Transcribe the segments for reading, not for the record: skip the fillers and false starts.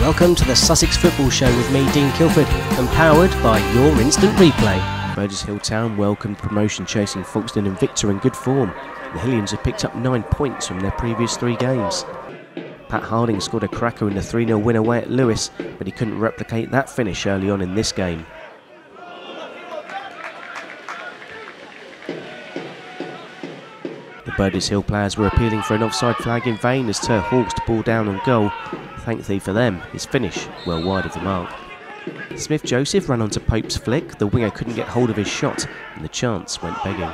Welcome to the Sussex Football Show with me, Dean Kilford, and powered by your instant replay. Burgess Hill Town welcomed promotion chasing Folkestone and Invicta in good form. The Hillians have picked up 9 points from their previous 3 games. Pat Harding scored a cracker in the 3-0 win away at Lewes, but he couldn't replicate that finish early on in this game. The Burgess Hill players were appealing for an offside flag in vain as Ter hawked ball down on goal. Thankfully for them, his finish well wide of the mark. Smith-Joseph ran onto Pope's flick, the winger couldn't get hold of his shot and the chance went begging.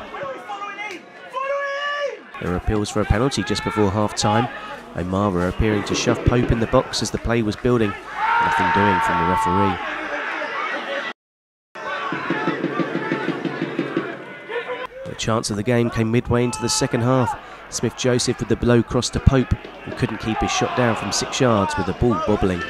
There were appeals for a penalty just before half-time. O'Mara appearing to shove Pope in the box as the play was building. Nothing doing from the referee. The chance of the game came midway into the second half. Smith-Joseph with the below cross to Pope, who couldn't keep his shot down from 6 yards with the ball bobbling.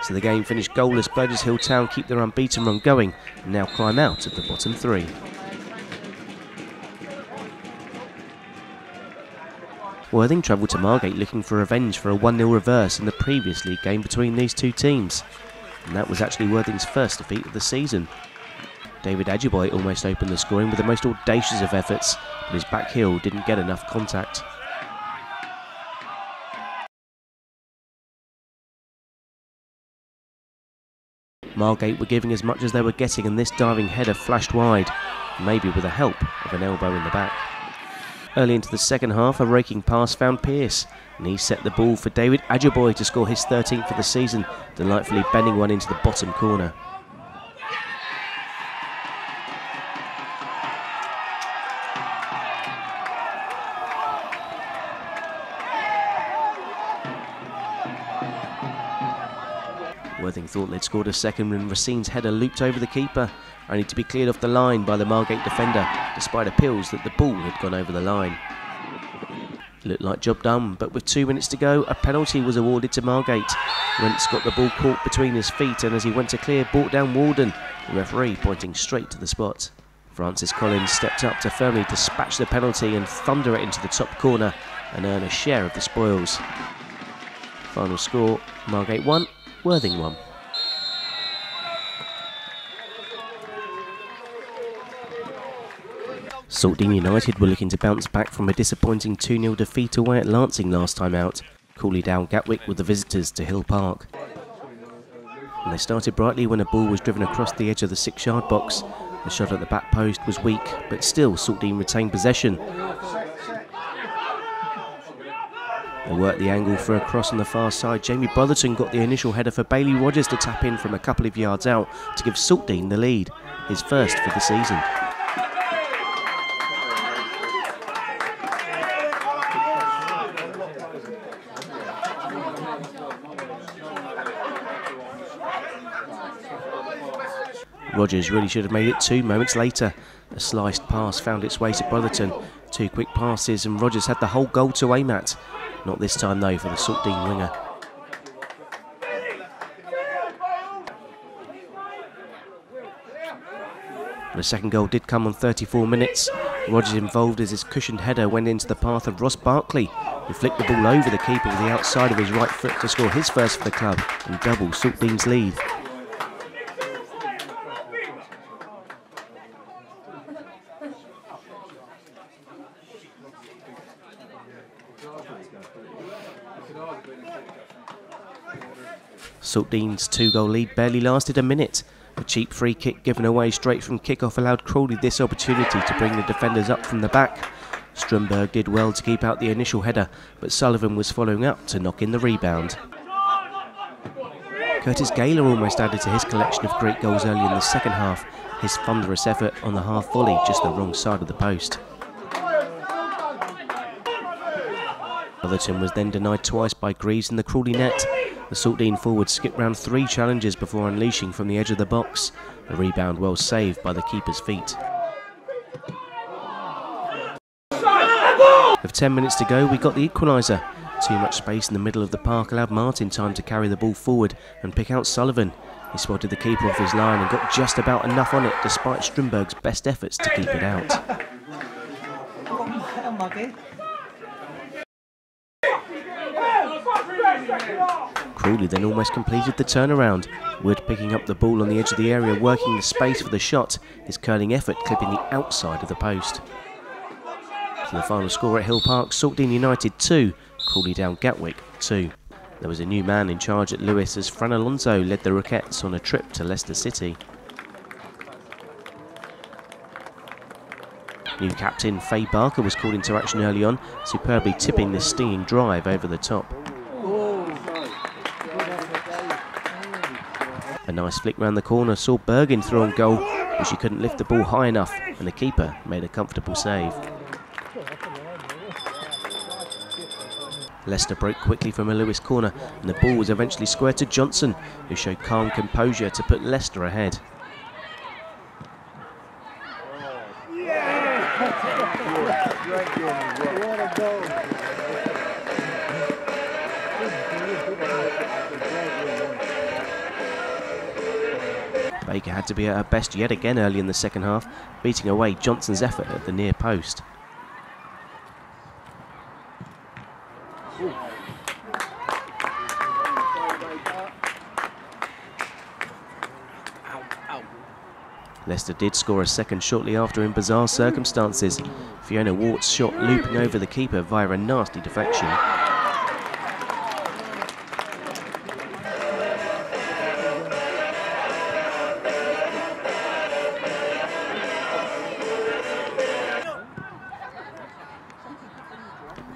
So the game finished goalless. Burgess Hill Town keep their unbeaten run going and now climb out of the bottom 3. Worthing travelled to Margate looking for revenge for a 1-0 reverse in the previous league game between these two teams. And that was actually Worthing's first defeat of the season. David Ajiboye almost opened the scoring with the most audacious of efforts, but his back heel didn't get enough contact. Margate were giving as much as they were getting, and this diving header flashed wide, maybe with the help of an elbow in the back. Early into the second half, a raking pass found Pearce, and he set the ball for David Ajiboye to score his 13th of the season, delightfully bending one into the bottom corner. Worthing thought they'd scored a second when Racine's header looped over the keeper, only to be cleared off the line by the Margate defender, despite appeals that the ball had gone over the line. It looked like job done, but with 2 minutes to go, a penalty was awarded to Margate. Rent's got the ball caught between his feet, and as he went to clear, brought down Walden, the referee pointing straight to the spot. Francis Collins stepped up to firmly dispatch the penalty and thunder it into the top corner and earn a share of the spoils. Final score, Margate 1, Worthing 1. Saltdean United were looking to bounce back from a disappointing 2-0 defeat away at Lancing last time out. Crawley down Gatwick with the visitors to Hill Park. And they started brightly when a ball was driven across the edge of the 6-yard box. The shot at the back post was weak, but still Saltdean retained possession. They worked the angle for a cross on the far side. Jamie Brotherton got the initial header for Bailey Rogers to tap in from a couple of yards out to give Saltdean the lead, his first for the season. Rogers really should have made it 2 moments later. A sliced pass found its way to Brotherton. 2 quick passes and Rogers had the whole goal to aim at. Not this time though for the Saltdean winger. The second goal did come on 34 minutes. Rogers involved as his cushioned header went into the path of Ross Barkley, who flicked the ball over the keeper with the outside of his right foot to score his first for the club and double Saltdean's lead. Saltdean's 2-goal lead barely lasted a minute. A cheap free kick given away straight from kick-off allowed Crawley this opportunity to bring the defenders up from the back. Stromberg did well to keep out the initial header, but Sullivan was following up to knock in the rebound. Curtis Gaylor almost added to his collection of great goals early in the second half, his thunderous effort on the half volley just the wrong side of the post. Brotherton was then denied twice by Greaves in the Crawley net. The Saltdean forward skipped round 3 challenges before unleashing from the edge of the box. The rebound well saved by the keeper's feet. With 10 minutes to go, we got the equaliser. Too much space in the middle of the park allowed Martin time to carry the ball forward and pick out Sullivan. He spotted the keeper off his line and got just about enough on it despite Stromberg's best efforts to keep it out. Crawley then almost completed the turnaround. Wood picking up the ball on the edge of the area, working the space for the shot, his curling effort clipping the outside of the post. So the final score at Hill Park, Saltdean United 2, Crawley down Gatwick 2. There was a new man in charge at Lewes as Fran Alonso led the Rockets on a trip to Leicester City. New captain Faye Barker was called into action early on, superbly tipping this stinging drive over the top. A nice flick round the corner saw Burgess through on goal, but she couldn't lift the ball high enough, and the keeper made a comfortable save. Leicester broke quickly from a Lewes corner, and the ball was eventually squared to Johnson, who showed calm composure to put Leicester ahead. Baker had to be at her best yet again early in the second half, beating away Johnson's effort at the near post. Leicester did score a second shortly after in bizarre circumstances. Fiona Wart's shot looping over the keeper via a nasty deflection.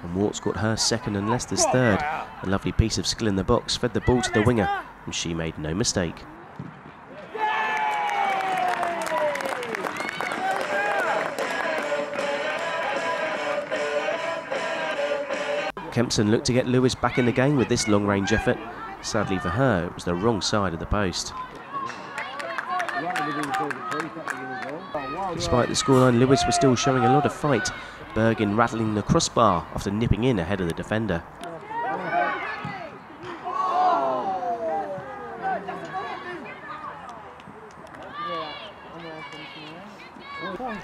And Wart's got her second and Leicester's third. A lovely piece of skill in the box fed the ball to the winger, and she made no mistake. Kempson looked to get Lewes back in the game with this long-range effort. Sadly for her, it was the wrong side of the post. Despite the scoreline, Lewes was still showing a lot of fight, Burgess rattling the crossbar after nipping in ahead of the defender.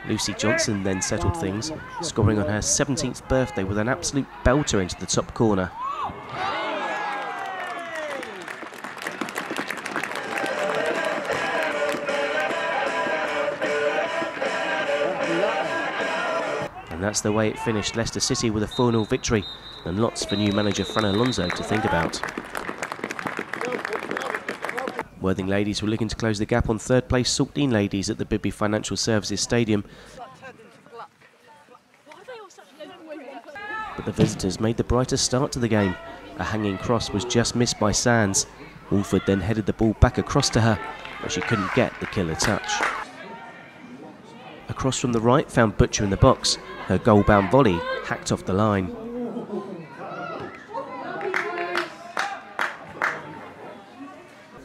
Lucy Johnson then settled things, scoring on her 17th birthday with an absolute belter into the top corner. And that's the way it finished. Leicester City with a 4-0 victory, and lots for new manager Fran Alonso to think about. Worthing ladies were looking to close the gap on third place Saltdean ladies at the Bibby Financial Services Stadium. But the visitors made the brightest start to the game. A hanging cross was just missed by Sands. Wolford then headed the ball back across to her, but she couldn't get the killer touch. A cross from the right found Butcher in the box. Her goal-bound volley hacked off the line.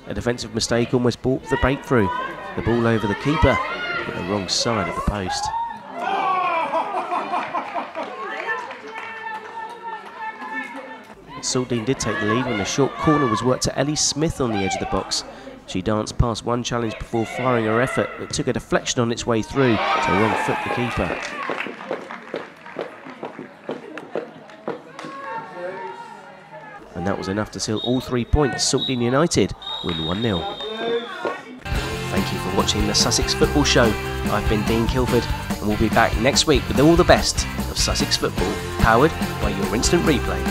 A defensive mistake almost brought the breakthrough. The ball over the keeper, but the wrong side of the post. Saltdean did take the lead when the short corner was worked to Ellie Smith on the edge of the box. She danced past one challenge before firing her effort, but took a deflection on its way through to wrong-foot the keeper. And that was enough to seal all 3 points. Saltdean United win 1-0. Thank you for watching the Sussex Football Show. I've been Dean Kilford, and we'll be back next week with all the best of Sussex football, powered by your instant replay.